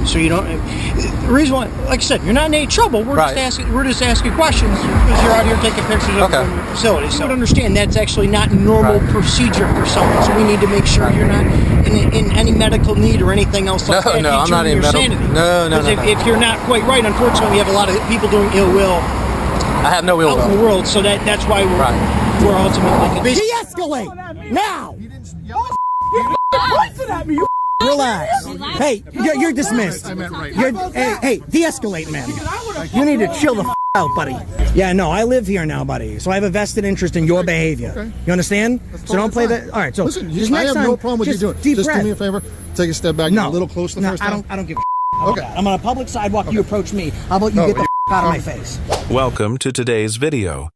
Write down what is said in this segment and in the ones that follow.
So you don't. The reason why, like I said, you're not in any trouble. We're just asking questions because you're out here taking pictures of the facility. So you would understand that's actually not normal procedure for someone. So we need to make sure you're not in any medical need or anything else like that. No, I'm not in medical. No. If you're not quite right, unfortunately, we have a lot of people doing ill will. I have no ill will in the world. So that's why we're ultimately de-escalate now. Pointing at me. Relax. Hey, you're dismissed. Hey, de-escalate, man. You need to chill the out, buddy. Yeah, no, I live here now, buddy. So I have a vested interest in your behavior. Okay. You understand? So don't play that. All right. So listen, I have no problem with you doing it. Just do me a favor. Take a step back. No, a little closer the first time. I don't give a okay. I'm on a public sidewalk. You approach me. How about you get the out of my face? Welcome to today's video,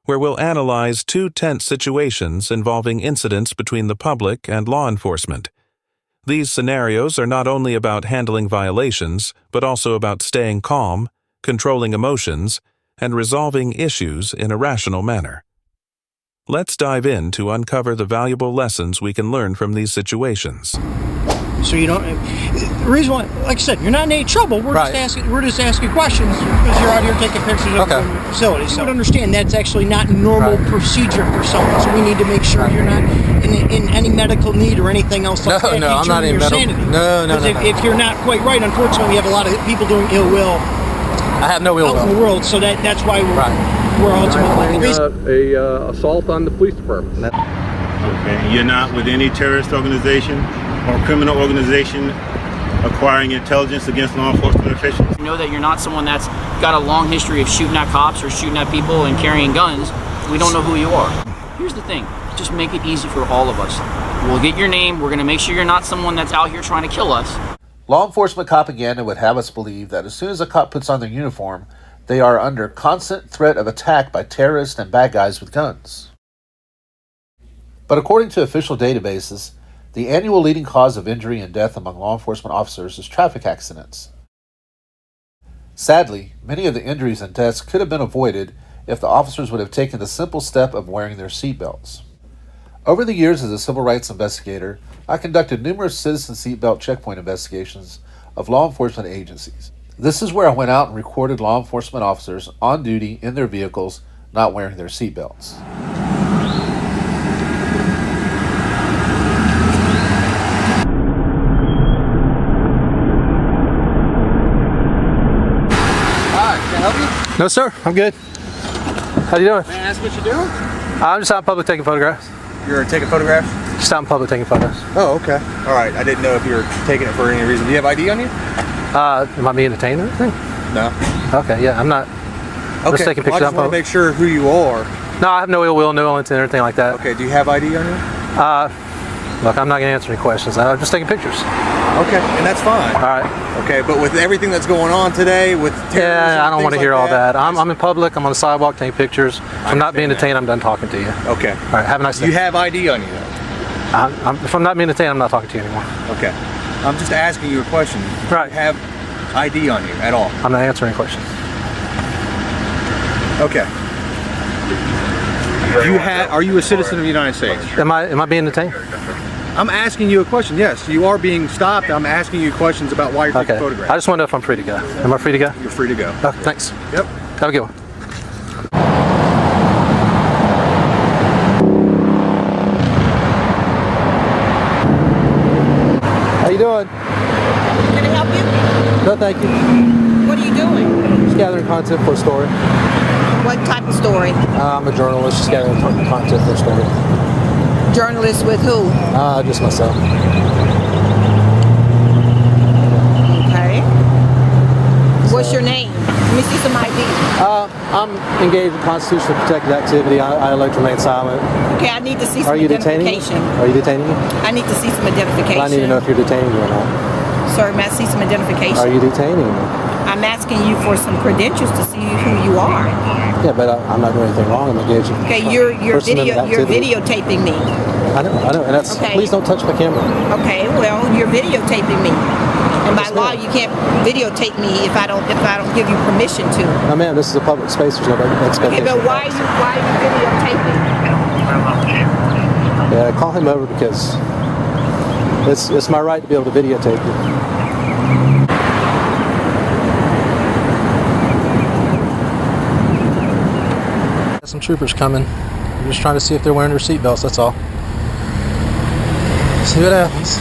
where we'll analyze two tense situations involving incidents between the public and law enforcement. These scenarios are not only about handling violations, but also about staying calm, controlling emotions, and resolving issues in a rational manner. Let's dive in to uncover the valuable lessons we can learn from these situations. So you don't. The reason why, like I said, you're not in any trouble. We're just asking questions because you're out here taking pictures of the facility. So you would understand that's actually not normal procedure for someone. So we need to make sure you're not in any medical need or anything else like that. No, I'm not in medical. No. If you're not quite right, unfortunately, we have a lot of people doing ill will. I have no ill will in the world. So that's why we're ultimately assault on the police department. Okay, you're not with any terrorist organization or criminal organization acquiring intelligence against law enforcement officials? You know that you're not someone that's got a long history of shooting at cops or shooting at people and carrying guns. We don't know who you are. Here's the thing, just make it easy for all of us. We'll get your name, we're gonna make sure you're not someone that's out here trying to kill us. Law enforcement propaganda would have us believe that as soon as a cop puts on their uniform, they are under constant threat of attack by terrorists and bad guys with guns. But according to official databases, the annual leading cause of injury and death among law enforcement officers is traffic accidents. Sadly, many of the injuries and deaths could have been avoided if the officers would have taken the simple step of wearing their seatbelts. Over the years as a civil rights investigator, I conducted numerous citizen seatbelt checkpoint investigations of law enforcement agencies. This is where I went out and recorded law enforcement officers on duty in their vehicles not wearing their seatbelts. No, sir. I'm good. How you doing? May I ask what you're doing? I'm just out in public taking photographs. You're taking photographs? Just out in public taking photos. Oh, okay. All right. I didn't know if you were taking it for any reason. Do you have ID on you? Am I being detained or anything? No. Okay, yeah, I'm not. Okay. Just taking pictures. Well, I just want to make sure who you are. No, I have no ill will, no intent, or anything like that. Okay. Do you have ID on you? Look, I'm not going to answer any questions. I'm just taking pictures. Okay, and that's fine. All right. Okay, but with everything that's going on today, with terrorism, I don't want to hear all that. I'm in public. I'm on the sidewalk taking pictures. I'm not being detained. I'm done talking to you. Okay. All right. Have a nice day. You have ID on you, though. If I'm not being detained, I'm not talking to you anymore. Okay. I'm just asking you a question. Right. Do you have ID on you at all? I'm not answering questions. Okay. Are you a citizen of the United States? Am I being detained? I'm asking you a question. Yes, you are being stopped. I'm asking you questions about why you're taking photographs. I just want to know if I'm free to go. Am I free to go? You're free to go. Okay, thanks. Yep. Have a good one. How you doing? Can I help you? No, thank you. What are you doing? Just gathering content for a story. What type of story? I'm a journalist, just gathering content for a story. Journalist with who? Just myself. Okay. What's your name? Let me see some ID. I'm engaged in constitutionally protected activity. I elect to remain silent. Okay, I need to see some Are you detaining me? identification. Are you detaining me? I need to see some identification. Well, I need to know if you're detaining me or not. Sir, may I see some identification? Are you detaining me? I'm asking you for some credentials to see who you are. Yeah, but I'm not doing anything wrong. I'm engaged in Okay, you're videotaping me. I know, and that's, okay. Please don't touch my camera. Okay, well, you're videotaping me. And by law, you can't videotape me if I don't give you permission to. No, ma'am, this is a public space. There's no expectation. Okay, but why are you videotaping? Yeah, call him over because it's my right to be able to videotape you. troopers coming. I'm just trying to see if they're wearing their seatbelts, that's all. See what happens.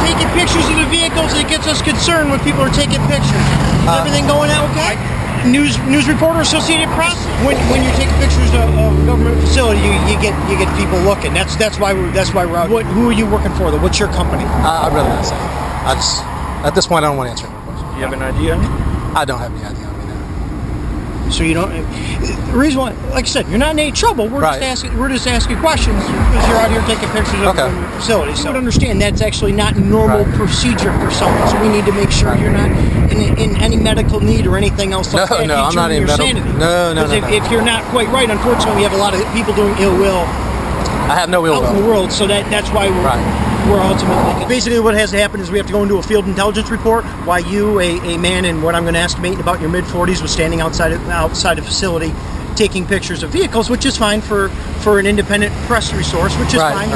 Taking pictures of the vehicles, it gets us concerned when people are taking pictures. Is everything going out okay? News reporter, Associated Press. When you're taking pictures of a government facility, you get people looking. That's why we're out. Who are you working for? What's your company? I'd rather not say. At this point, I don't want to answer any questions. You have an idea? I don't have any idea on me now. So you don't. The reason why, like I said, you're not in any trouble. We're just asking questions because you're out here taking pictures of facilities. So you would understand that's actually not normal procedure for someone. So we need to make sure you're not in any medical need or anything else like that. No, I'm not in medical. No. If you're not quite right, unfortunately, we have a lot of people doing ill will. I have no ill will out in the world. So that's why we're ultimately. Basically, what has to happen is we have to go into a field intelligence report. Why you, a man in what I'm going to estimate in about your mid-40s, was standing outside a facility taking pictures of vehicles, which is fine for an independent press resource, which is fine.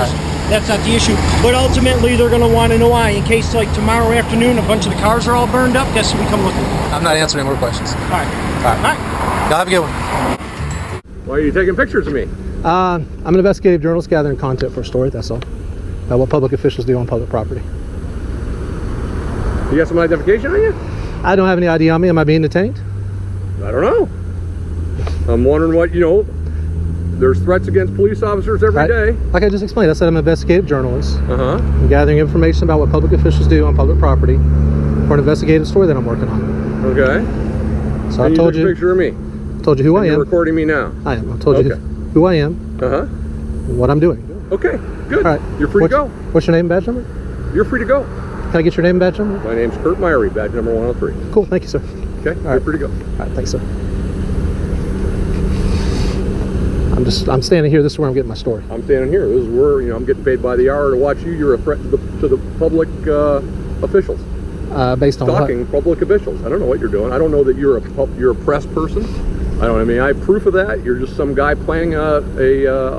That's not the issue. But ultimately, they're going to want to know why. In case, like, tomorrow afternoon, a bunch of the cars are all burned up, guess what we come looking for? I'm not answering more questions. All right. Y'all have a good one. Why are you taking pictures of me? I'm an investigative journalist gathering content for a story, that's all. About what public officials do on public property. You got some identification on you? I don't have any ID on me. Am I being detained? I don't know. I'm wondering what, there's threats against police officers every day. Like I just explained, I said I'm an investigative journalist. I'm gathering information about what public officials do on public property for an investigative story that I'm working on. Okay. So I told you. A picture of me. Told you who I am. You're recording me now. I am. I told you who I am. And what I'm doing. Okay. Good. All right. You're free to go. What's your name and badge number? You're free to go. Can I get your name and badge number? My name's Kurt Myrie, badge number 103. Cool. Thank you, sir. Okay. You're free to go. All right. Thanks, sir. I'm standing here. This is where I'm getting my story. I'm standing here. This is where I'm getting paid by the hour to watch you. You're a threat to the public officials. Based on stalking public officials. I don't know what you're doing. I don't know that you're a press person. I have proof of that. You're just some guy planning a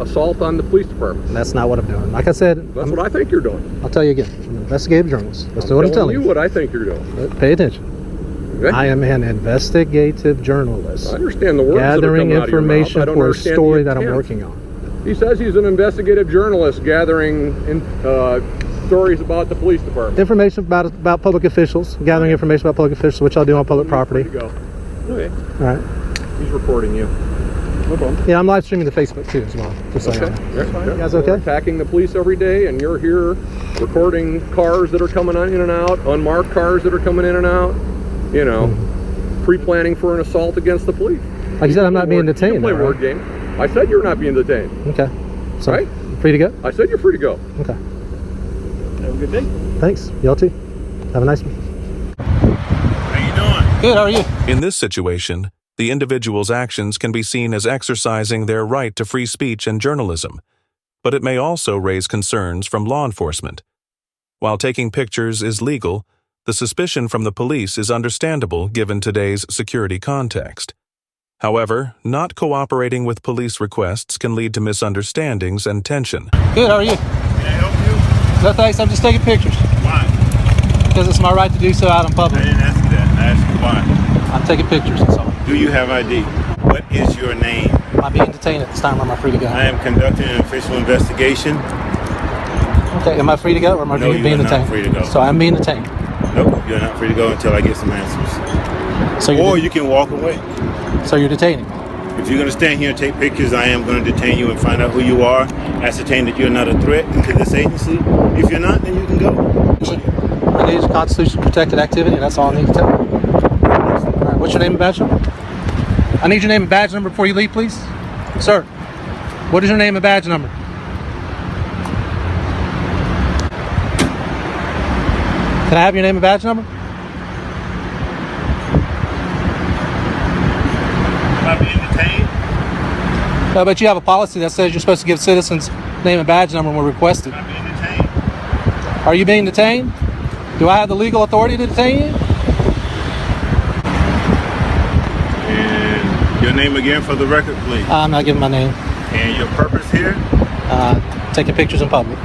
assault on the police department. That's not what I'm doing. Like I said, that's what I think you're doing. I'll tell you again. I'm an investigative journalist. That's what I'm telling you. What I think you're doing. Pay attention. Okay. I am an investigative journalist. I understand the words gathering that are coming information out of your mouth. for a story that I'm working on. He says he's an investigative journalist gathering stories about the police department. Information about public officials, gathering information about public officials, which I'll do on public property. Go. Okay. All right. He's recording you. No problem. Yeah, I'm live streaming to Facebook too as well. Just okay. That's fine. You guys okay? We're attacking the police every day, and you're here recording cars that are coming in and out, unmarked cars that are coming in and out. Pre-planning for an assault against the police. Like you said, I'm not being detained. You play word game. I said you're not being detained. Okay. So, right? Free to go? I said you're free to go. Okay. Have a good day. Thanks. Y'all too. Have a nice one. How you doing? Good. How are you? In this situation, the individual's actions can be seen as exercising their right to free speech and journalism, but it may also raise concerns from law enforcement. While taking pictures is legal, the suspicion from the police is understandable given today's security context. However, not cooperating with police requests can lead to misunderstandings and tension. Good, how are you? Can I help you? No thanks, I'm just taking pictures. Why? Because it's my right to do so out in public. I didn't ask you that. I asked you why. I'm taking pictures, that's all. Do you have ID? What is your name? Am I being detained at this time or am I free to go? I am conducting an official investigation. Okay, am I free to go or am I being detained? No, you're not free to go. So I'm being detained. Nope, you're not free to go until I get some answers. So you can walk away. So you're detaining? If you're going to stand here and take pictures, I am going to detain you and find out who you are, ascertain that you're not a threat to this agency. If you're not, then you can go. I need constitutionally protected activity, and that's all I need to tell you. All right, what's your name and badge number? I need your name and badge number before you leave, please. Sir, what is your name and badge number? Can I have your name and badge number? Am I being detained? No, but you have a policy that says you're supposed to give citizens name and badge number when requested. Am I being detained? Are you being detained? Do I have the legal authority to detain you? And your name again for the record, please. I'm not giving my name. And your purpose here? Taking pictures in public.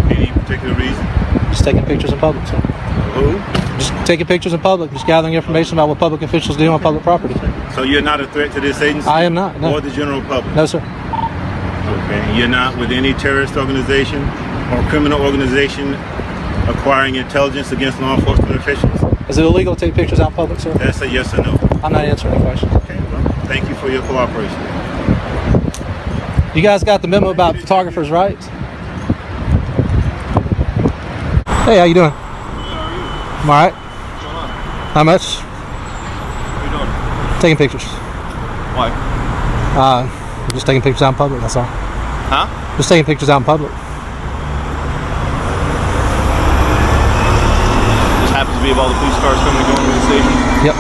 Any particular reason? Just taking pictures in public, sir. Who? Just taking pictures in public, just gathering information about what public officials do on public property. So you're not a threat to this agency? I am not, no. Or the general public? No, sir. Okay. You're not with any terrorist organization or criminal organization acquiring intelligence against law enforcement officials? Is it illegal to take pictures out in public, sir? That's a yes or no. I'm not answering any questions. Okay, well, thank you for your cooperation. You guys got the memo about photographers' rights? Hey, how you doing? I'm all right. How much? What are you doing? Taking pictures. Why? Just taking pictures out in public, that's all. Huh? Just taking pictures out in public. Just happens to be of all the police cars coming and going to the station? Yep.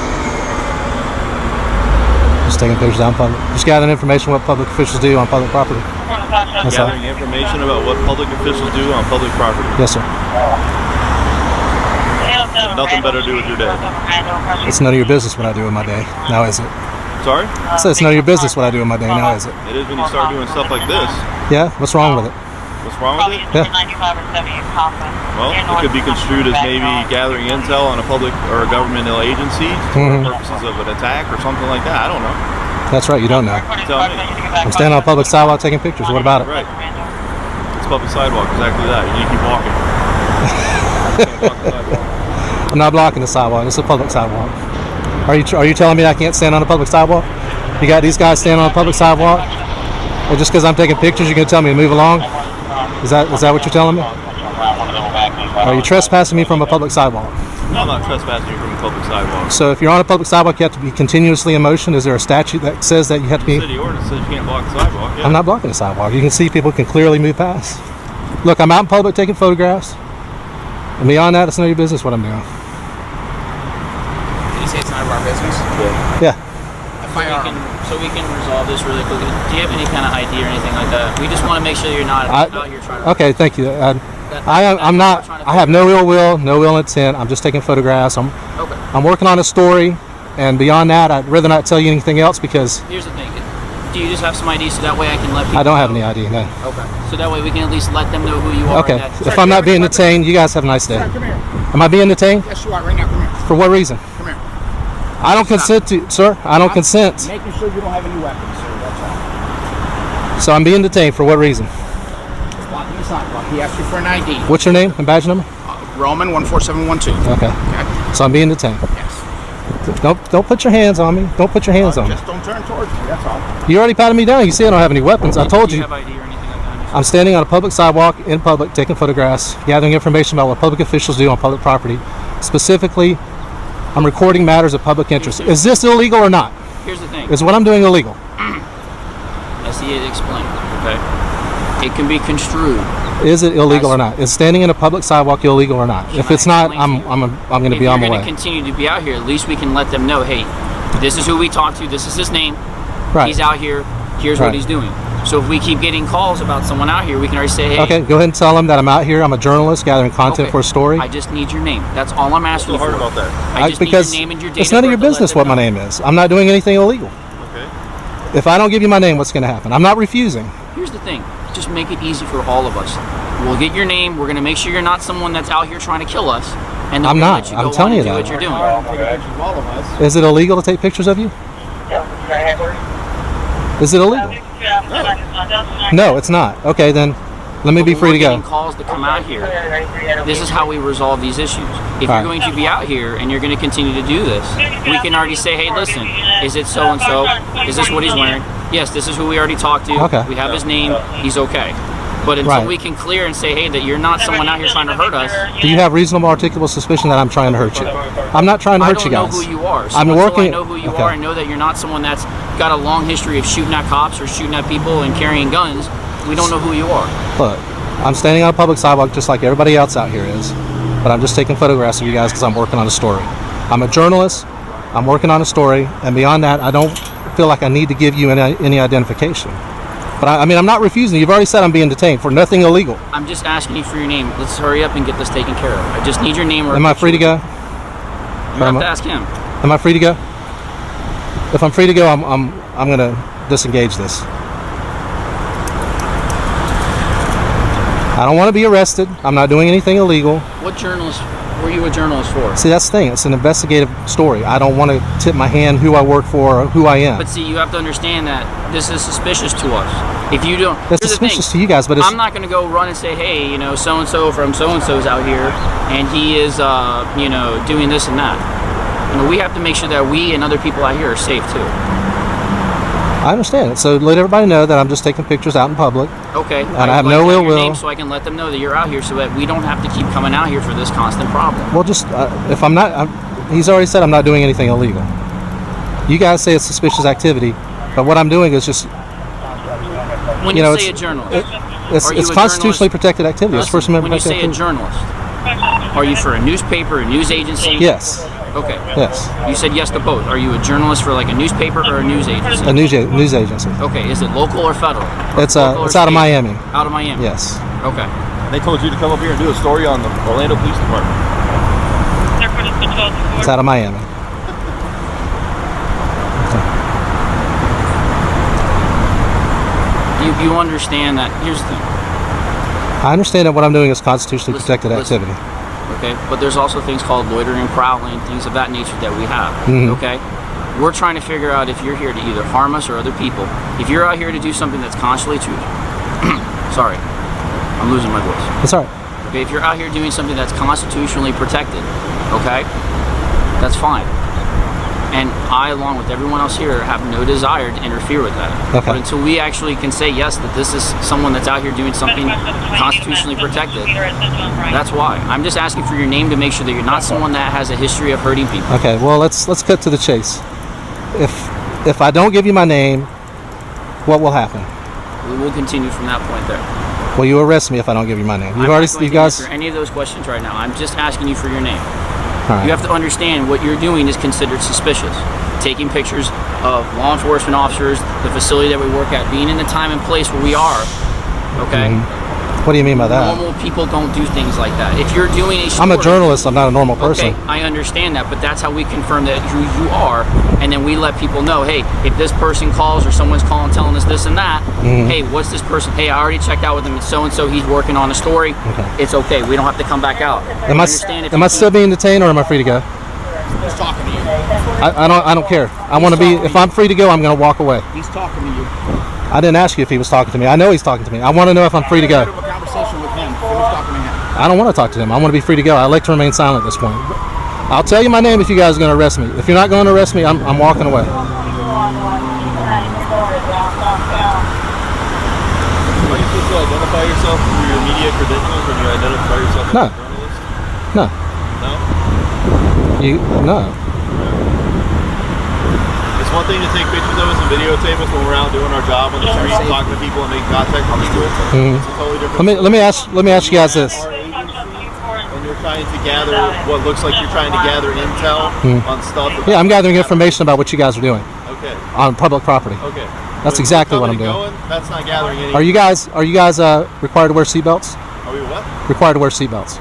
Just taking pictures out in public. Just gathering information what public officials do on public property. That's all. Gathering information about what public officials do on public property. Yes, sir. Nothing better to do with your day. It's none of your business what I do with my day. Now is it? Sorry? I said it's none of your business what I do with my day. Now is it? It is when you start doing stuff like this. Yeah? What's wrong with it? What's wrong with it? Yeah. Well, it could be construed as maybe gathering intel on a public or a governmental agency for purposes of an attack or something like that. I don't know. That's right, you don't know. Tell me. I'm standing on a public sidewalk taking pictures. What about it? Right. It's public sidewalk, exactly that. You need to keep walking. You can't block the sidewalk. I'm not blocking the sidewalk. It's a public sidewalk. Are you telling me I can't stand on a public sidewalk? You got these guys standing on a public sidewalk? Or just because I'm taking pictures, you're going to tell me to move along? Is that what you're telling me? Are you trespassing me from a public sidewalk? No, I'm not trespassing you from a public sidewalk. So if you're on a public sidewalk, you have to be continuously in motion. Is there a statute that says that you have to be? City ordinance says you can't block the sidewalk. Yeah. I'm not blocking the sidewalk. You can see people can clearly move past. Look, I'm out in public taking photographs. And beyond that, it's none of your business what I'm doing. Did you say it's none of our business? Yeah. So we can resolve this really quickly. Do you have any kind of ID or anything like that? We just want to make sure you're not out here trying to... Okay, thank you. I'm not. I have no ill will, no ill intent. I'm just taking photographs. I'm working on a story, and beyond that, I'd rather not tell you anything else because... Here's the thing. Do you just have some ID so that way I can let people I don't have any ID, no. Okay. So that way we can at least let them know who you are. Okay. If I'm not being detained, you guys have a nice day. Come here. Am I being detained? Yes, you are. Right now, come here. For what reason? Come here. I don't consent to, sir. I don't consent. Making sure you don't have any weapons, sir. That's all. So I'm being detained for what reason? Blocking the sidewalk. He asked you for an ID. What's your name and badge number? Roman 14712. Okay. So I'm being detained. Yes. Don't put your hands on me. Don't put your hands on me. Just don't turn towards me. That's all. You already patted me down. You see I don't have any weapons. I told Do you. you have ID or anything like that? I'm standing on a public sidewalk in public taking photographs, gathering information about what public officials do on public property. Specifically, I'm recording matters of public interest. Is this illegal or not? Here's the thing. Is what I'm doing illegal? I see it explained. Okay. It can be construed. Is it illegal or not? Is standing in a public sidewalk illegal or not? If it's not, I'm going to be on my If you're way. going to continue to be out here, at least we can let them know, hey, this is who we talked to. This is his name. Right. He's out here. Here's what he's doing. So if we keep getting calls about someone out here, we can already say, hey. Okay, go ahead and tell them that I'm out here. I'm a journalist gathering content for a story. I just need your name. That's all I'm asking What's for. so hard about that? I just because need your name and your date it's none of your birth to let business them what my know. name is. I'm not doing anything illegal. Okay. If I don't give you my name, what's going to happen? I'm not refusing. Here's the thing. Just make it easy for all of us. We'll get your name. We're going to make sure you're not someone that's out here trying to kill us. And then I'm we'll not. let you I'm go telling on you and do that. what you're doing. All of us. Is it illegal to take pictures of you? Is it illegal? No, it's not. Okay, then let me be free to We're go. getting calls to come out here. This is how we resolve these issues. If you're going to be out here and you're going to continue to do this, we can already say, hey, listen, is it so and so? Is this what he's wearing? Yes, this is who we already talked to. Okay. We have his name. He's okay. But until we can clear and say, hey, that you're not someone out here trying to hurt us. Do you have reasonable, articulable suspicion that I'm trying to hurt you? I'm not trying to hurt you guys. I don't know who you are. So I'm until working. I know who you are and know that you're not someone that's got a long history of shooting at cops or shooting at people and carrying guns, we don't know who you are. Look, I'm standing on a public sidewalk just like everybody else out here is, but I'm just taking photographs of you guys because I'm working on a story. I'm a journalist. I'm working on a story, and beyond that, I don't feel like I need to give you any identification. But I mean, I'm not refusing. You've already said I'm being detained for nothing illegal. I'm just asking you for your name. Let's hurry up and get this taken care of. I just need your name. Or Am I free to go? You have to ask him. Am I free to go? If I'm free to go, I'm going to disengage this. I don't want to be arrested. I'm not doing anything illegal. What journalist are you a journalist for? See, that's the thing. It's an investigative story. I don't want to tip my hand who I work for or who I am. But see, you have to understand that this is suspicious to us. If you don't, that's suspicious to you guys, but I'm not going to go run and say, hey, you know, so and so from so and so's out here, and he is, you know, doing this and that. You know, we have to make sure that we and other people out here are safe too. I understand it. So let everybody know that I'm just taking pictures out in public. Okay. And I have no ill will. So I can let them know that you're out here, so that we don't have to keep coming out here for this constant problem. Well, just if I'm not, he's already said I'm not doing anything illegal. You guys say it's suspicious activity, but what I'm doing is just. When you say a journalist, it's constitutionally protected activity. It's First Amendment. When you say a journalist, are you for a newspaper, a news agency? Yes. Okay. Yes. You said yes to both. Are you a journalist for like a newspaper or a news agency? A news agency. Okay. Is it local or federal? It's out of Miami. Out of Miami. Yes. Okay. They told you to come up here and do a story on the Orlando Police Department. It's out of Miami. You understand that? Here's the thing. I understand that what I'm doing is constitutionally protected activity. Okay, but there's also things called loitering, prowling, things of that nature that we have. Okay, we're trying to figure out if you're here to either harm us or other people. If you're out here to do something that's constitutionally, sorry, I'm losing my voice. That's all right. Okay, if you're out here doing something that's constitutionally protected, okay, that's fine. And I, along with everyone else here, have no desire to interfere with that. Okay. But until we actually can say, yes, that this is someone that's out here doing something constitutionally protected, that's why. I'm just asking for your name to make sure that you're not someone that has a history of hurting people. Okay, well, let's cut to the chase. If I don't give you my name, what will happen? We will continue from that point there. Well, you arrest me if I don't give you my name. I'm not going to answer any of those questions right now. I'm just asking you for your name. Right. You have to understand what you're doing is considered suspicious. Taking pictures of law enforcement officers, the facility that we work at, being in the time and place where we are, okay? What do you mean by that? Normal people don't do things like that. If you're doing a story, I'm a journalist, I'm not a normal person. Okay, I understand that, but that's how we confirm that who you are, and then we let people know, hey, if this person calls or someone's calling telling us this and that, hey, what's this person? Hey, I already checked out with him, it's so-and-so, he's working on a story. Okay. It's okay, we don't have to come back out. Am I still being detained or am I free to go? He's talking to you. I don't care. I want to be, if I'm free to go, I'm going to walk away. He's talking to you. I didn't ask you if he was talking to me. I know he's talking to me. I want to know if I'm free to go. Have a conversation with him. He was talking to him. I don't want to talk to him. I want to be free to go. I like to remain silent at this point. I'll tell you my name if you guys are going to arrest me. If you're not going to arrest me, I'm walking away. Are you supposed to identify yourself through your media credentials when you identify yourself as a journalist? No. No? No. It's one thing to take pictures of us and videotape us when we're out doing our job on the street, talking to people and making contact with people. It's a totally different. Let me ask you guys this. Our agency, and you're trying to gather what looks like you're trying to gather intel on stuff. Yeah, I'm gathering information about what you guys are doing. Okay. On public property. Okay. That's exactly what I'm doing. That's not gathering anything. Are you guys required to wear seatbelts? Are we what? Required to wear seatbelts.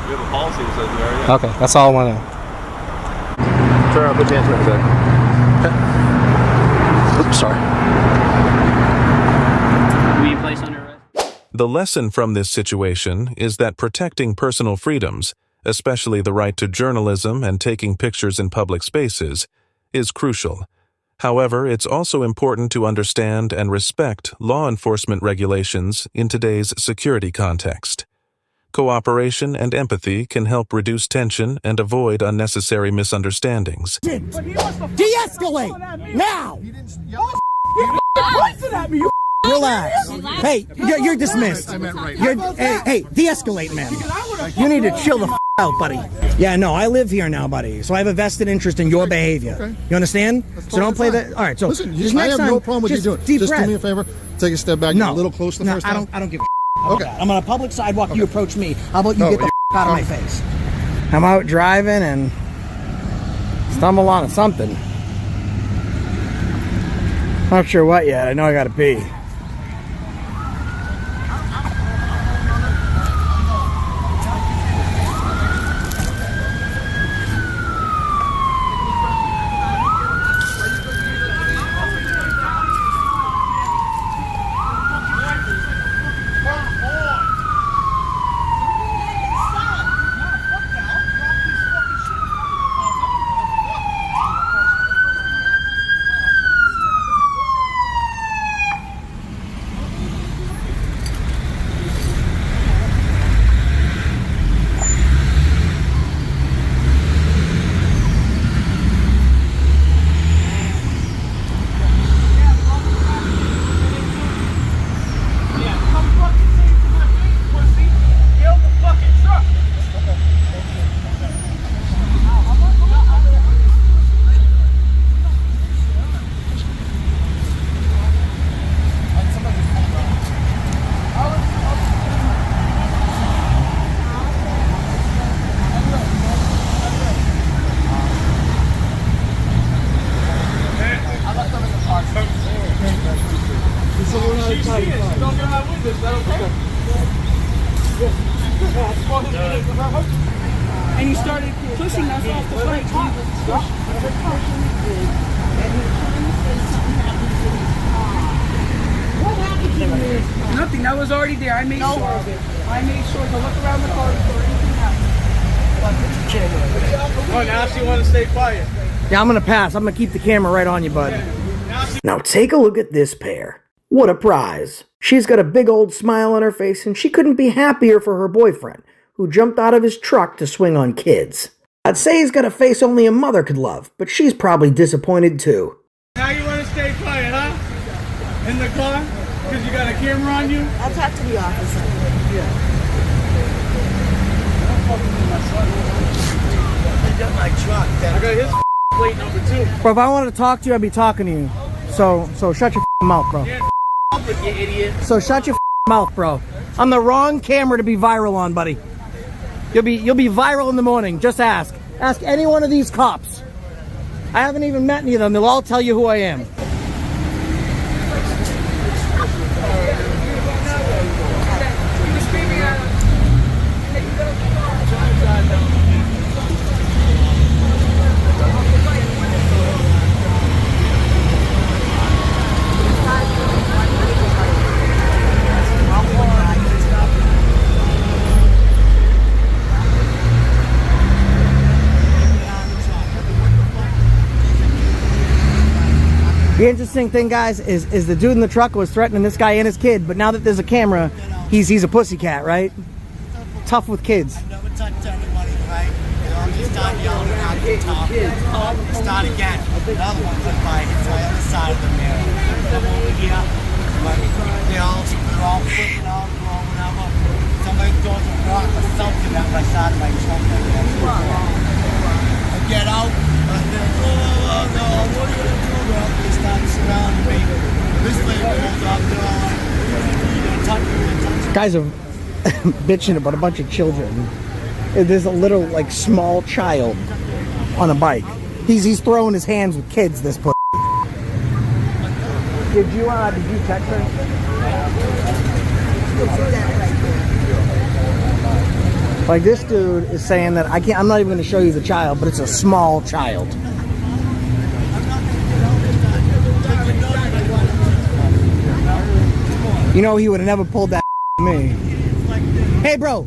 We have a policy that says we are. Yeah. Okay, that's all I want to know. Turn around, put your hands behind your back. Oops, sorry. Will you place under arrest? The lesson from this situation is that protecting personal freedoms, especially the right to journalism and taking pictures in public spaces, is crucial. However, it's also important to understand and respect law enforcement regulations in today's security context. Cooperation and empathy can help reduce tension and avoid unnecessary misunderstandings. De-escalate! Now! Relax. Hey, you're dismissed. Hey, de-escalate, man. You need to chill the out, buddy. Yeah, no, I live here now, buddy. So I have a vested interest in your behavior. Okay. You understand? So don't play that. All right, so listen, just I next have time, no problem with you doing it. Just do me a favor. Take a step back. Get a little close the first time. I don't give a Okay. I'm on a public sidewalk. You approach me. How about you get the out of my face? I'm out driving and stumble onto something. Not sure what yet. I know I gotta pee. Nothing. That was already there. I made sure of it. I made sure to look around the car for anything else. Oh, now she want to stay quiet. Yeah, I'm gonna pass. I'm gonna keep the camera right on you, bud. Now take a look at this pair. What a prize. She's got a big old smile on her face, and she couldn't be happier for her boyfriend, who jumped out of his truck to swing on kids. I'd say he's got a face only a mother could love, but she's probably disappointed too. Now you want to stay quiet, huh? In the car? Because you got a camera on you? I'll talk to the officer. Yeah. I got my truck. I got his plate number 2. Bro, if I wanted to talk to you, I'd be talking to you. So shut your mouth, bro. You idiot. So shut your mouth, bro. I'm the wrong camera to be viral on, buddy. You'll be viral in the morning. Just ask. Ask any one of these cops. I haven't even met any of them. They'll all tell you who I am. The interesting thing, guys, is the dude in the truck was threatening this guy and his kid, but now that there's a camera, he's a pussycat, right? Tough with kids. I've never touched anybody, right? They start yelling and I get tough. Start again. Another one went by, hits my other side of the mirror. Come over here. But they're all flipping out, or whatever. Somebody throws a rock or something at my side of my truck. I get out, and then, oh, no, what are you going to do? They start surrounding me. This lady goes up there. Guys are bitching about a bunch of children. There's a little, like, small child on a bike. He's throwing his hands with kids, this pussy. Did you text her? Like, this dude is saying that I'm not even going to show you the child, but it's a small child. You know, he would have never pulled that me. Hey, bro,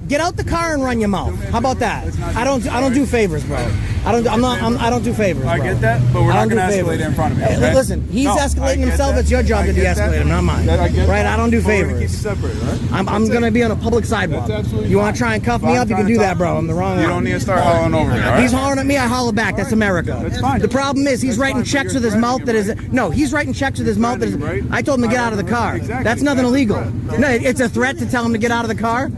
get out the car and run your mouth. How about that? I don't do favors, bro. I don't do favors, bro. I get that, but we're not going to escalate it in front of me. Okay? Hey, listen, he's escalating himself. That. It's your job to de-escalate him, not mine. Right? I don't do favors. Keep it separate, right? I'm going to be on a public sidewalk. You want to try and cuff me up? You can do that, bro. I'm the wrong one. You don't need to start hollering over me, all right? He's hollering at me. I holler back. That's America. That's fine. The problem is he's writing checks with his mouth that is... No, he's writing checks with his mouth that is... I told him to get out of the car. That's nothing illegal. No, it's a threat to tell him to get out of the car.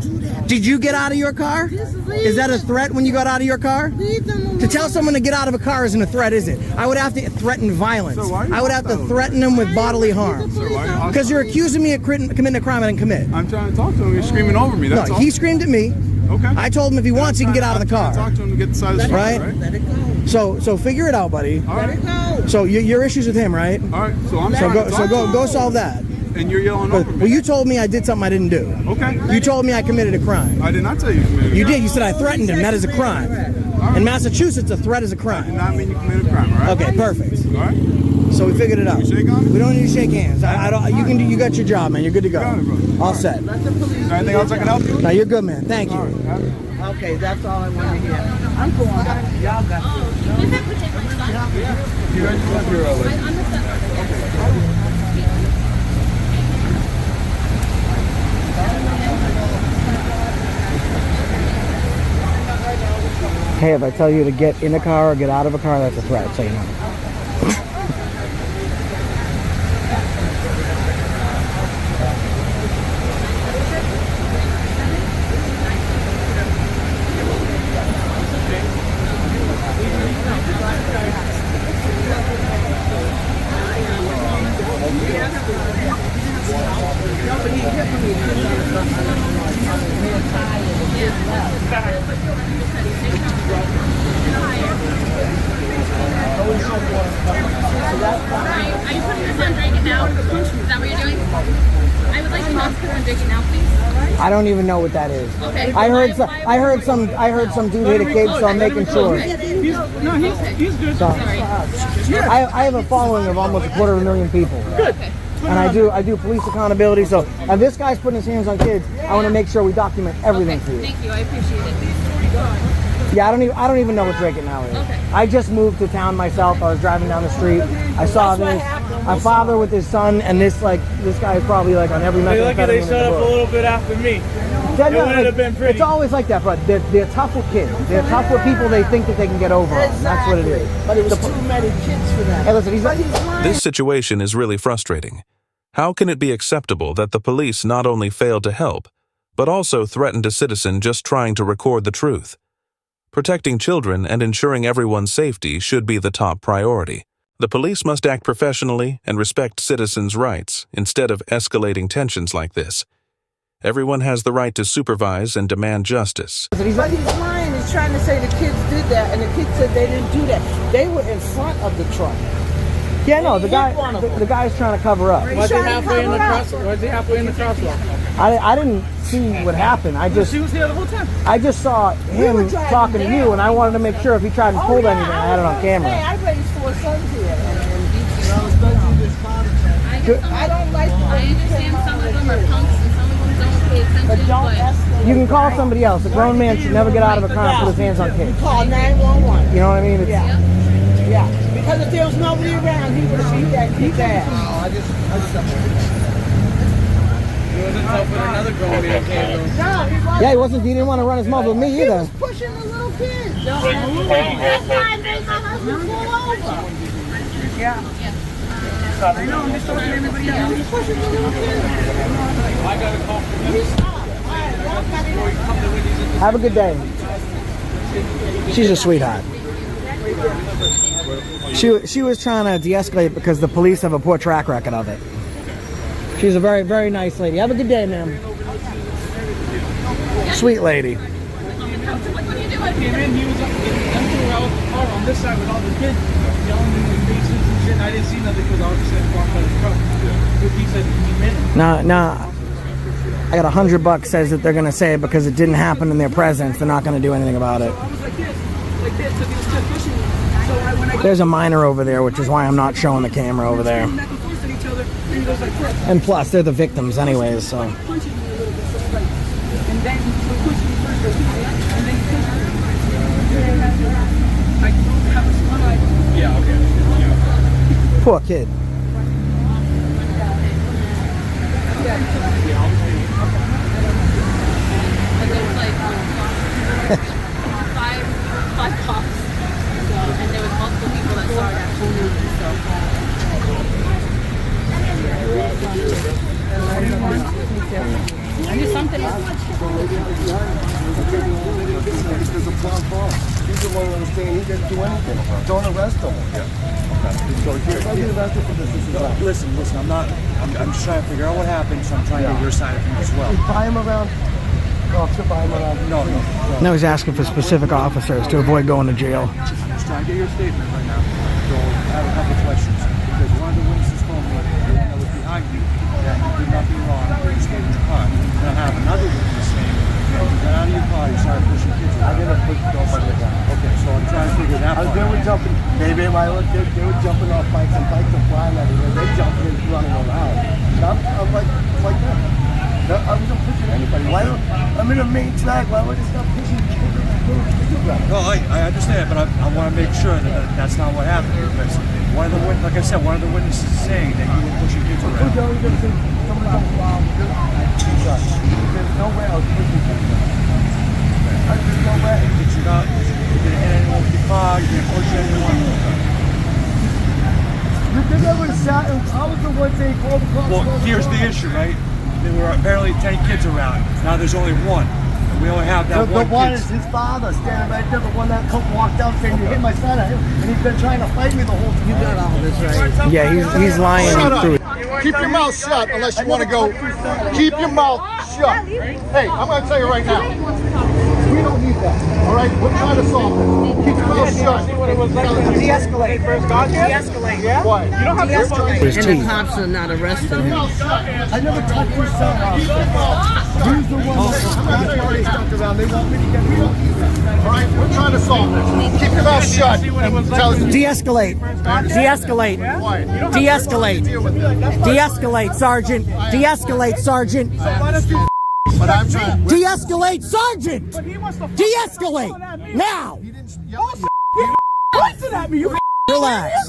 Did you get out of your car? Is that a threat when you got out of your car? To tell someone to get out of a car isn't a threat, is it? I would have to threaten violence. I would have to threaten them with bodily harm. Because you're accusing me of committing a crime I didn't commit. I'm trying to talk to him. You're screaming over me. That's all. He screamed at me. Okay. I told him if he wants, he can get out of the car. Talk to him to get the side of the street, right? Let it go. So figure it out, buddy. All right. Let it go. So your issues with him, right? All right. So I'm go solve that. And you're yelling over me. Well, you told me I did something I didn't do. Okay. You told me I committed a crime. I did not tell you committed a crime. You did. You said I threatened him. That is a crime. Right. In Massachusetts, a threat is a crime. I did not mean you committed a crime, all right? Okay, perfect. All right. So we figured it out. You shake on it? We don't need to shake hands. I don't. You can do. You got your job, man. You're good to go. Got it, bro. All set. Is there anything else I can help you with? No, you're good, man. Thank you. All right. Okay, that's all I want to hear. I'm going. Y'all got this. You guys left your Hey, if I tell you to get in a car or get out of a car, that's a threat, so you know. Are you putting this on Drake now? Is that what you're doing? I would like to put this on Drake now, please. I don't even know what that is. Okay. I heard some dude hit a kid, so I'm making sure. He's good. So, I have a following of almost 250,000 people. Good. And I do police accountability. So if this guy's putting his hands on kids, I want to make sure we document everything for you. Thank you. I appreciate it. Yeah, I don't even know what Drake It Now is. Okay. I just moved to town myself. I was driving down the street. I saw this. My father with his son, and this guy is probably like on every Hey, methamphetamine. look at they shut up a little bit after me. It wouldn't have been pretty. It's always like that, bro. They're tough with kids. They're tough with people they think that they can get over on. That's what it is. But it was too many kids for that. Hey, listen, he's like, This situation is really frustrating. How can it be acceptable that the police not only failed to help, but also threatened a citizen just trying to record the truth? Protecting children and ensuring everyone's safety should be the top priority. The police must act professionally and respect citizens' rights instead of escalating tensions like this. Everyone has the right to supervise and demand justice. But he's lying. He's trying to say the kids did that, and the kids said they didn't do that. They were in front of the truck. yeah, no, the guy's trying to cover up. Was he halfway in the crosswalk? I didn't see what happened. She was here the whole time. I just saw him talking to you, and I wanted to make sure if he tried to pull anything, I had it on camera. Hey, I raised 4 sons here. I don't like. I understand some of them are punks and some of them don't pay attention, but You can call somebody else. A grown man should never get out of a car and put his hands on kids. Call 911. You know what I mean? Yeah. Because if there was nobody around, he would have beat that kid's ass. He wasn't helping another grown man came though. No, he wasn't. Yeah, he didn't want to run his mouth with me He either. was pushing the little kids. That's why I made my husband pull over. Yeah. I know, I'm just talking to everybody else. He's pushing the little kids. I got a call from him. He stopped. Have a good day. She's a sweetheart. She was trying to de-escalate because the police have a poor track record of it. She's a very, very nice lady. Have a good day, ma'am. Sweet lady. He came in, he was out the car on this side with all the kids yelling in their faces and shit. I didn't see nothing because I was just walking by the truck. He said he came in. Nah. I got $100 says that they're gonna say it because it didn't happen in their presence. They're not gonna do anything about it. I was like this, so he was just pushing me. So when I There's a minor over there, which is why I'm not showing the camera over there. back and forth at each other, and he goes like this. And plus, they're the victims anyways, so. Punching me a little bit, so like, and then he pushed me first, and then he pushed me. I don't have a smile. Yeah, okay. Yeah. Poor kid. and there was like five cops. So, and there was multiple people that saw it actually. I knew something was There's a plan for him. He's the one that's saying he didn't do anything. Don't arrest him. So here, if I get arrested for this, this is right. Listen, I'm just trying to figure out what happened, so I'm trying to get your side of things as well. Buy him around. Officer, buy him around. No. No, he's asking for specific officers to avoid going to jail. Just trying to get your statement right now. So I have a couple of questions. Because one of the witnesses told me that was behind you, that you did nothing wrong, you stayed in your car. And I have another witness saying that you got out of your car, you started pushing kids. I didn't push nobody around. Okay, so I'm trying to figure that part They were out. jumping. Maybe they were jumping off bikes and bikes are flying everywhere. They jumped in, running around. And I'm like that. I wasn't pushing anybody. I'm in a main track. Why would I stop pushing kids? No, I understand, but I want to make sure that that's not what happened. Because one of the witnesses is saying that you were pushing kids around. There's no way I was pushing kids around. There's no way. You didn't hit anyone with your car, you didn't push anyone. You think I would have sat and I was the one saying call the cops? Well, here's the issue, right? There were apparently 10 kids around. Now there's only one. And we only have that The one one kid. is his father standing right there. The one that walked out saying you hit my son. And he's been trying to fight me the whole time. You got all this right. Yeah, he's lying through it. Keep your mouth shut unless you want to go. Keep your mouth shut. Hey, I'm going to tell you right now. We don't need that. All right? We're trying to solve it. Keep your mouth shut. De-escalate. De-escalate, yeah? Why? You don't have to His teeth. Cops are not arresting him. I never touched your son. Who's the one that's already stuck around? They want me to get rid of you. All right, we're trying to solve this. Keep your mouth shut. De-escalate. De-escalate. De-escalate. De-escalate, Sergeant. De-escalate, Sergeant. But I'm trying. De-escalate, Sergeant. De-escalate now. Listen at me, you Relax.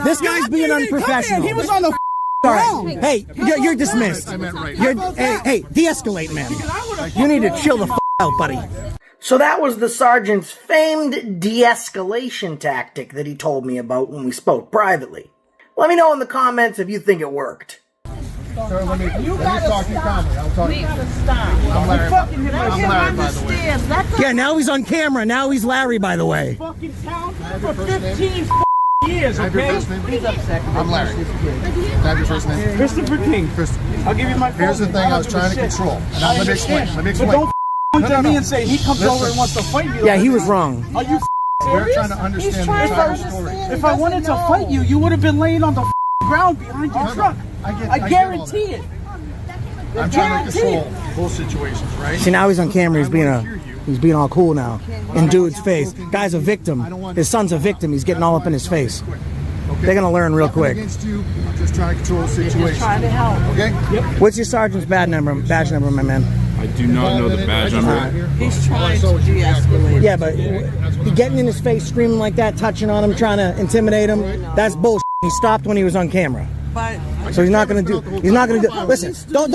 This guy's being unprofessional. He was on the Sorry. Hey, you're dismissed. Hey, de-escalate, man. You need to chill the out, buddy. So that was the sergeant's famed de-escalation tactic that he told me about when we spoke privately. Let me know in the comments if you think it worked. Sir, let me talk to you calmly. I'll talk to you. I'm Larry. I'm Larry, by the way. Yeah, now he's on camera. Now he's Larry, by the way. Fucking town for 15 years, okay? I'm Larry. Can I have your first name? Christopher King. I'll give you my phone. Here's the thing I was trying to control. Now, let me explain. But don't point at me and say he comes over and wants to fight me. Yeah, he was wrong. Are you We're serious? trying to understand the entire story. If I wanted to fight you, you would have been laying on the ground behind your truck. I guarantee it. I'm trying to control both situations, right? See, now he's on camera. He's being all cool now in dude's face. Guy's a victim. His son's a victim. He's getting all up in his face. They're gonna learn real quick. Against you, I'm just trying to control the situation. Trying to help. Okay? Yep. What's your sergeant's badge number, my man? I do not know the badge number. He's trying to de-escalate. Yeah, but getting in his face, screaming like that, touching on him, trying to intimidate him, that's bullshit. He stopped when he was on camera. So he's not gonna do. Listen, don't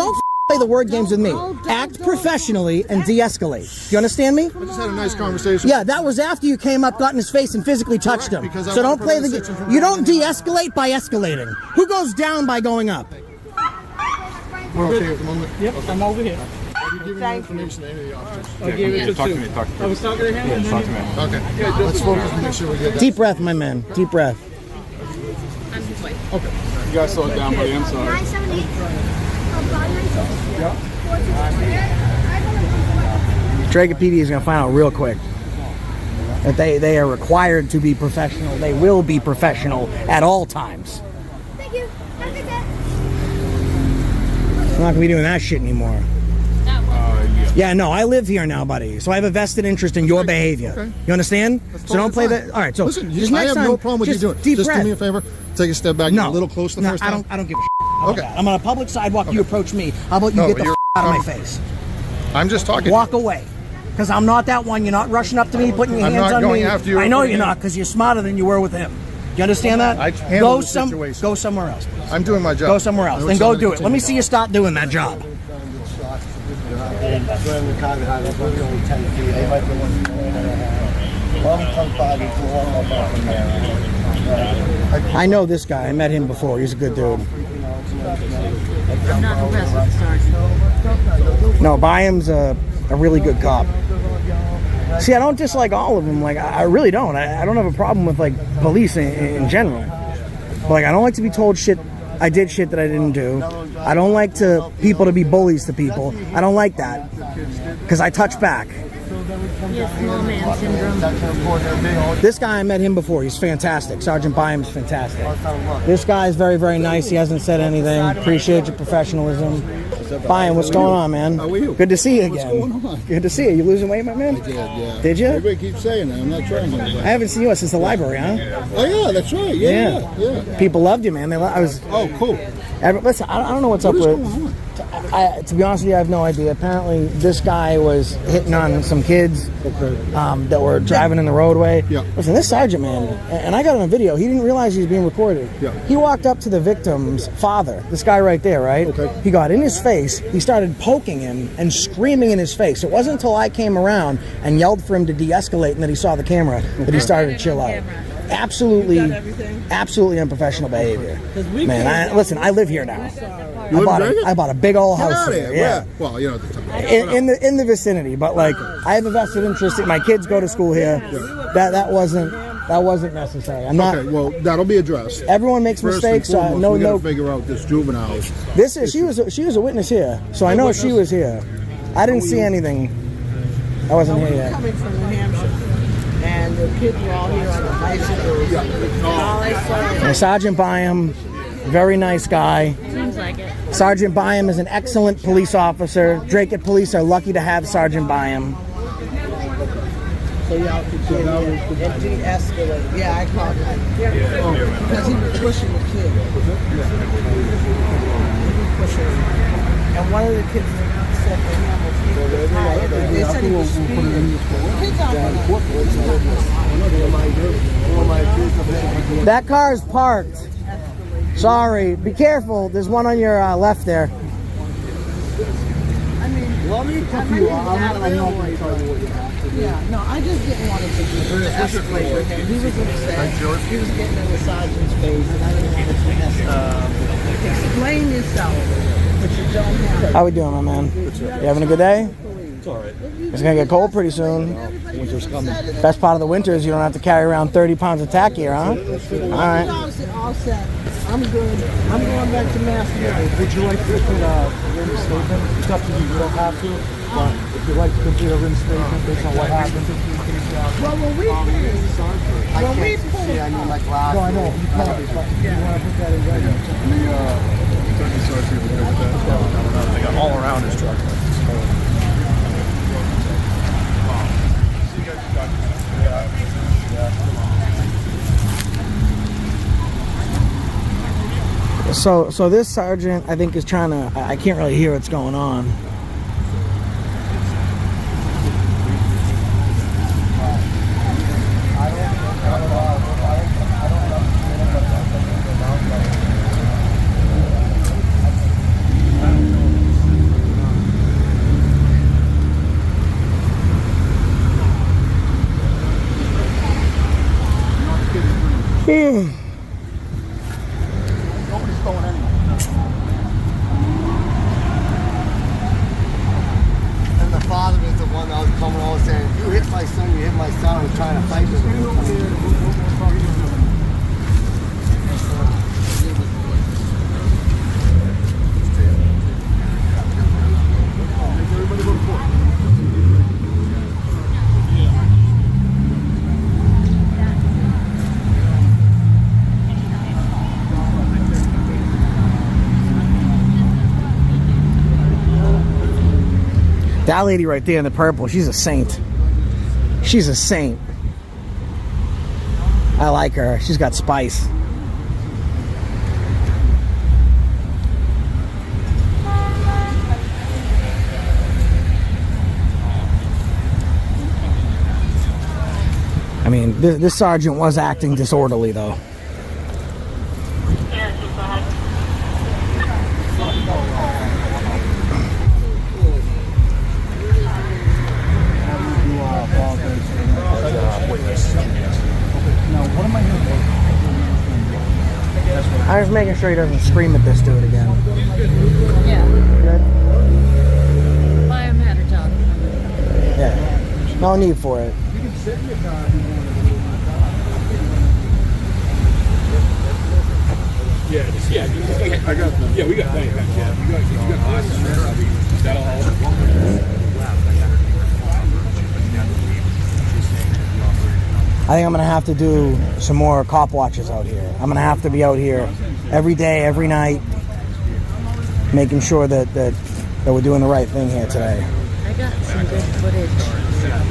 play the word games with me. Act professionally and de-escalate. You understand me? I just had a nice conversation. Yeah, that was after you came up, got in his face, and physically touched him. So don't play the game. You don't de-escalate by escalating. Who goes down by going up? We're okay at the moment? Yep, I'm over here. Have you given information to any of the officers? I gave it to Talk to two. me. I was talking to him and then Okay. Let's focus and make sure we get that. Deep breath, my man. Deep breath. I'm his wife. Okay. You guys slow it down, buddy. I'm sorry. 978. Dragon PD is going to find out real quick that they are required to be professional. They will be professional at all times. Thank you. Have a good day. I'm not going to be doing that shit anymore. Yeah, no, I live here now, buddy. So I have a vested interest in your behavior. Okay. You understand? So don't play that. All right, so listen, just I next have time, no problem with you doing it. Deep Just breath. do me a favor. Take a step back. No. Get a little close the first time. I don't give a shit. Okay. I'm on a public sidewalk. You approach me. How about you No, get the you're- out of my face? I'm just talking. Walk away. Because I'm not that one. You're not rushing up to me, putting your I'm hands not on going me. after you. I know you're not, because you're smarter than you were with him. You understand that? I handle the situation. Go somewhere else, please. I'm doing my job. Go somewhere else. Then go do it. Let me see you start doing that job. I know this guy. I met him before. He's a good dude. I'm not impressed with the sergeant. No, Byam's a really good cop. See, I don't dislike all of them. Like, I really don't. I don't have a problem with, like, police in general. But, like, I don't like to be told shit. I did shit that I didn't do. I don't like people to be bullies to people. I don't like that. Because I touch back. Small man syndrome. This guy, I met him before. He's fantastic. Sergeant Byam's fantastic. This guy is very, very nice. He hasn't said anything. Appreciate your professionalism. Byam, what's going on, man? How are you? Good to see you again. What's going on? Good to see you. You losing weight, my man? I did, yeah. Did you? Everybody keeps saying that. I'm not trying to. I haven't seen you since the library, huh? Oh, yeah, that's right. Yeah. People loved you, man. Oh, cool. Listen, I don't know what's up What is with. going on? To be honest with you, I have no idea. Apparently, this guy was hitting on some kids that were driving in the roadway. Yeah. Listen, this sergeant, man, and I got on a video. He didn't realize he was being recorded. Yeah. He walked up to the victim's father, this guy right there, right? Okay. He got in his face. He started poking him and screaming in his face. It wasn't until I came around and yelled for him to de-escalate and that he saw the camera that he started to chill out. Absolutely unprofessional behavior. Man, listen, I live here now. I bought a big old Get house out of here. here. Yeah. Well, you know, the time. In the vicinity, but like I have a vested interest. My kids go to school here. That wasn't necessary. I'm not. Okay, well, that'll be addressed. Everyone makes First mistakes. and foremost, we No. gotta figure out this juvenile. She was a witness here, so I know she was here. I didn't see anything. I wasn't here yet. Coming from New Hampshire, and the kids were all here on the bicycles. And all I saw And Sergeant Byam, very nice guy. like it. Sergeant Byam is an excellent police officer. Dracut Police are lucky to have Sergeant Byam. So y'all could get and de-escalate. Yeah, I called him. Because he was pushing the kid. And one of the kids said to him, they said he was speeding. That car is parked. Sorry. Be careful. There's one on your left there. I mean, let me confuse you. I'm not going to tell you what you have to do. Yeah, no, I just didn't want it to escalate with him. He was upset. He was getting in the sergeant's face, and I didn't want it to mess up. Explain yourself, but you don't have. How we doing, my man? You having a good day? It's all right. It's gonna get cold pretty soon. Winter's coming. Best part of the winter is you don't have to carry around 30 pounds of tack gear, huh? All right. All set. I'm good. I'm going back to Mass. Would you like to put a written statement? It's up to you. You don't have to. But if you'd like to complete a written statement based on what happened. Well, when we pulled, I know, like last. No, I know. You probably, but you want to put that in writing. They got all around his truck. So this sergeant, I think, is trying to. I can't really hear what's going on. And the father is the one that was coming over saying, you hit my son, you hit my son. I was trying to fight with him. That lady right there in the purple, she's a saint. She's a saint. I like her. She's got spice. I mean, this sergeant was acting disorderly, though. I was making sure he doesn't scream at this dude again. Yeah. Good? Buy a matter, John. Yeah. No need for it. You can sit in your car. I got them. Yeah, we got plenty. Yeah, you got glasses there. I mean, that'll help. I think I'm gonna have to do some more cop watches out here. I'm gonna have to be out here every day, every night, making sure that we're doing the right thing here today. I got some good footage of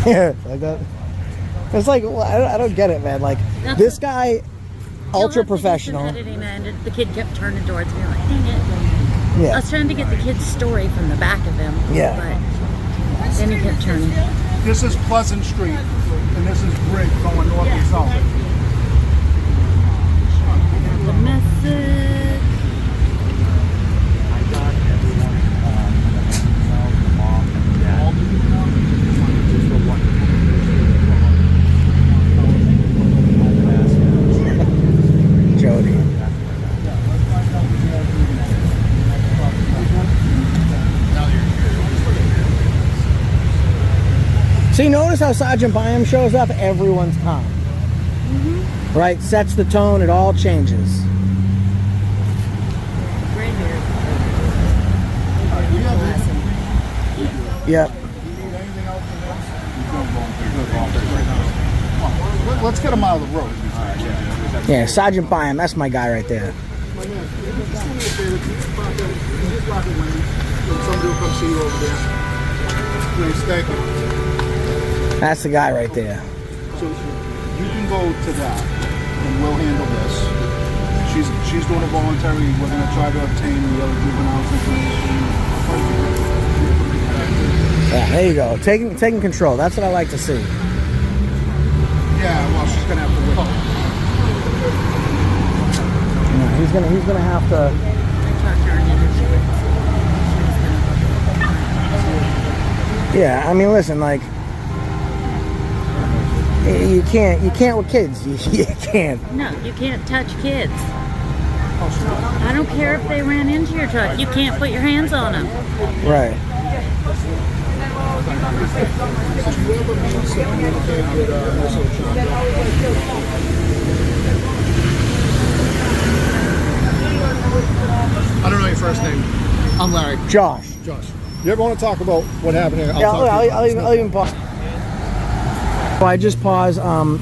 you. Yeah, like that. It's like, well, I don't get it, man. Like, this guy, ultra professional. Editing and the kid kept turning towards me like, dang it. Yeah. I was trying to get the kid's story from the back of him. Yeah. But then he kept turning. This is Pleasant Street, and this is Bridge going north and south. The message. Jody. See, notice how Sergeant Byam shows up? Everyone's calm. Mm-hmm. Right? Sets the tone. It all changes. Yep. Let's get him out of the road. Yeah, Sergeant Byam. That's my guy right there. say that you just park at Wendy's, and somebody will come see you over there. Nice, thank you. That's the guy right there. So you can go to that, and we'll handle this. She's doing a voluntary. We're going to try to obtain the other juveniles information. Yeah, there you go. Taking control. That's what I like to see. Yeah, well, she's going to have to wait. Yeah, he's gonna have to. Yeah, I mean, listen, like, you can't with kids. You can't. No, you can't touch kids. I don't care if they ran into your truck. You can't put your hands on them. Right. I don't know your first name. I'm Larry. Josh. You ever want to talk about what happened here? I'll even pause. I just paused.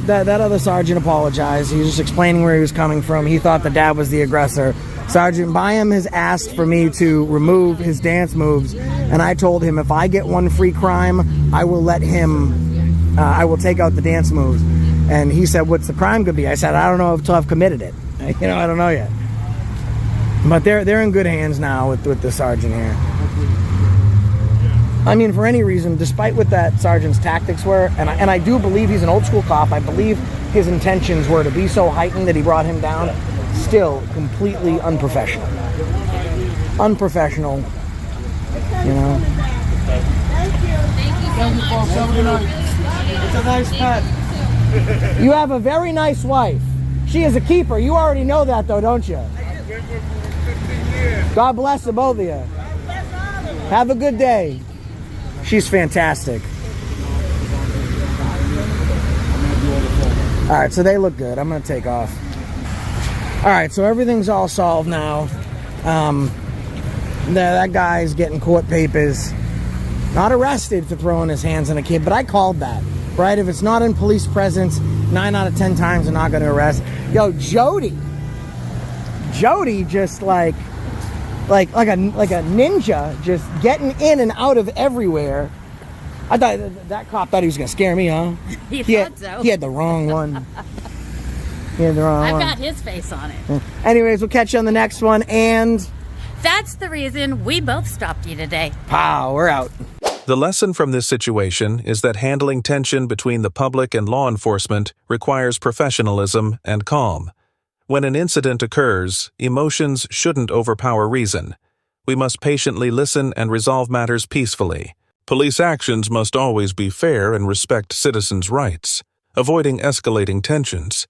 That other sergeant apologized. He was just explaining where he was coming from. He thought the dad was the aggressor. Sergeant Byam has asked for me to remove his dance moves, and I told him if I get one free crime, I will let him. I will take out the dance moves. And he said, "What's the crime gonna be?" I said, "I don't know until I've committed it. You know, I don't know yet." But they're in good hands now with the sergeant here. I mean, for any reason, despite what that sergeant's tactics were, and I do believe he's an old school cop, I believe his intentions were to be so heightened that he brought him down, still completely unprofessional. Unprofessional, you know. Thank you, folks. Have a good night. It's a nice pet. You have a very nice wife. She is a keeper. You already know that, though, don't you? God bless the both of you. Have a good day. She's fantastic. All right, so they look good. I'm going to take off. All right, so everything's all solved now. That guy's getting court papers. Not arrested for throwing his hands on a kid, but I called that, right? If it's not in police presence, 9 out of 10 times they're not going to arrest. Yo, Jody just like a ninja, just getting in and out of everywhere. I thought that cop thought he was gonna scare me, huh? He thought so. He had the wrong one. He had the wrong one. I've got his face on it. Anyways, we'll catch you on the next one, and that's the reason we both stopped you today. Pow, we're out. The lesson from this situation is that handling tension between the public and law enforcement requires professionalism and calm. When an incident occurs, emotions shouldn't overpower reason. We must patiently listen and resolve matters peacefully. Police actions must always be fair and respect citizens' rights. Avoiding escalating tensions